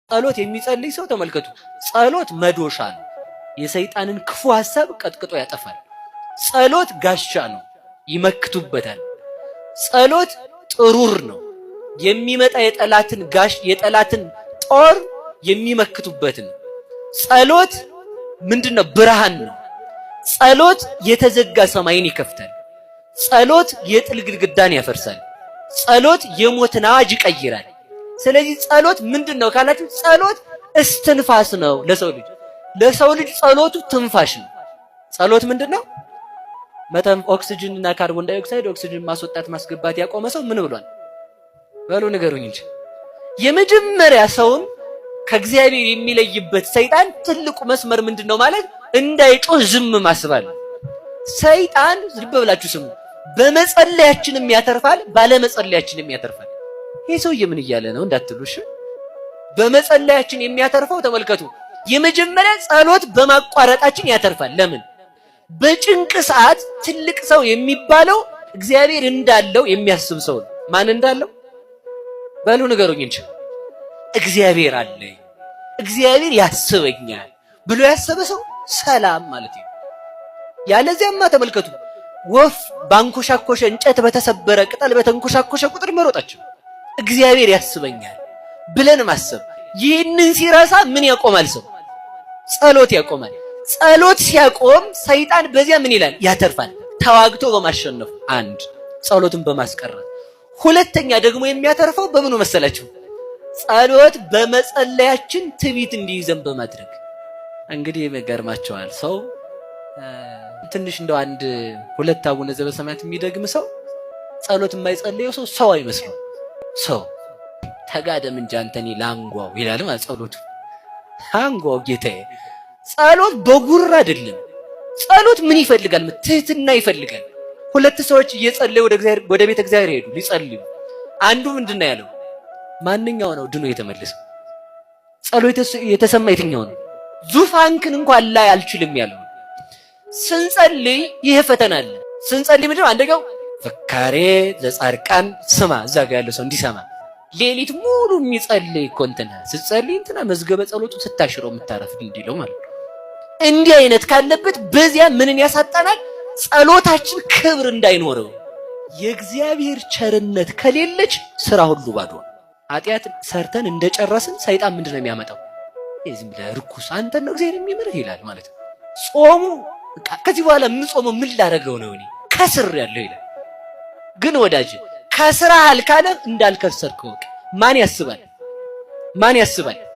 ጸሎት የሚጸልይ ሰው ተመልከቱ፣ ጸሎት መዶሻ ነው። የሰይጣንን ክፉ ሐሳብ ቀጥቅጦ ያጠፋል። ጸሎት ጋሻ ነው፣ ይመክቱበታል። ጸሎት ጥሩር ነው፣ የሚመጣ የጠላትን ጦር የሚመክቱበት ነው። ጸሎት ምንድነው? ብርሃን ነው። ጸሎት የተዘጋ ሰማይን ይከፍታል። ጸሎት የጥል ግድግዳን ያፈርሳል። ጸሎት የሞትን አዋጅ ይቀይራል። ስለዚህ ጸሎት ምንድነው ካላችሁ፣ ጸሎት እስትንፋስ ነው ለሰው ልጅ ጸሎቱ ትንፋሽ ነው። ጸሎት ምንድነው? ኦክሲጅን እና ካርቦን ዳይኦክሳይድ ኦክሲጅን ማስወጣት ማስገባት ያቆመ ሰው ምን ብሏል? በሉ ንገሩኝ እንጂ። የመጀመሪያ ሰውን ከእግዚአብሔር የሚለይበት ሰይጣን ትልቁ መስመር ምንድነው ማለት እንዳይጮህ ዝም ማስባል። ሰይጣን ልብ ብላችሁ ስሙ፣ በመጸለያችንም ያተርፋል፣ ባለመጸለያችንም ያተርፋል። ይሄ ሰውዬ ምን እያለ ነው እንዳትሉሽ፣ በመጸለያችን የሚያተርፈው ተመልከቱ። የመጀመሪያ ጸሎት በማቋረጣችን ያተርፋል። ለምን? በጭንቅ ሰዓት ትልቅ ሰው የሚባለው እግዚአብሔር እንዳለው የሚያስብ ሰው ነው። ማን እንዳለው? በሉ ንገሩኝ እንጂ። እግዚአብሔር አለኝ፣ እግዚአብሔር ያስበኛል ብሎ ያሰበ ሰው ሰላም ማለት ነው። ያለዚያማ ተመልከቱ፣ ወፍ ባንኮሻኮሸ እንጨት በተሰበረ ቅጠል በተንኮሻኮሸ ቁጥር መሮጣቸው እግዚአብሔር ያስበኛል ብለን ማሰብ። ይህንን ሲረሳ ምን ያቆማል? ሰው ጸሎት ያቆማል። ጸሎት ሲያቆም ሰይጣን በዚያ ምን ይላል? ያተርፋል። ተዋግቶ በማሸነፉ አንድ፣ ጸሎትን በማስቀረት ሁለተኛ፣ ደግሞ የሚያተርፈው በምኑ መሰላችሁ? ጸሎት በመጸለያችን ትዕቢት እንዲይዘን በማድረግ። እንግዲህ ይገርማቸዋል። ሰው ትንሽ እንደው አንድ ሁለት አቡነ ዘበሰማያት የሚደግም ሰው ጸሎት የማይጸልየው ሰው አይመስለው። ሰው ተጋደም እንጂ አንተኒ ላንጓው ይላል ማለት ጸሎቱ። አንጓው ጌታዬ። ጸሎት በጉራ አይደለም። ጸሎት ምን ይፈልጋል? ትህትና ይፈልጋል። ሁለት ሰዎች እየጸለዩ ወደ ቤተ እግዚአብሔር ሄዱ ሊጸልዩ። አንዱ ምንድነው ያለው? ማንኛው ነው ድኖ የተመለሰው? ጸሎት የተሰማ የትኛው ነው? ዙፋንክን እንኳን ላይ አልችልም ያለው። ስንጸልይ ይሄ ፈተና አለ። ስንጸልይ ምንድነው? አንደኛው ፍካሬ ዘጻድቃን ስማ፣ እዛ ጋር ያለው ሰው እንዲሰማ። ሌሊት ሙሉ የሚጸልይ እኮ ስትጸልይ መዝገበ ጸሎቱ ስታሽረው የምታረፍ እንዲለው ማለት ነው። እንዲህ አይነት ካለበት በዚያ ምንን ያሳጣናል? ጸሎታችን ክብር እንዳይኖረው። የእግዚአብሔር ቸርነት ከሌለች ስራ ሁሉ ባዶ። ኃጢአት ሰርተን እንደጨረስን ሰይጣን ምንድነው የሚያመጣው? ዝም ብለህ ርኩስ አንተን ነው እግዚአብሔር የሚምርህ ይላል ማለት ነው። ጾሙ ከዚህ በኋላ የምጾመው ምን ላደርገው ነው እኔ ከስር ያለው ይላል። ግን ወዳጅ ከስራ አልካለ እንዳልከሰርክ ወቅ። ማን ያስባል?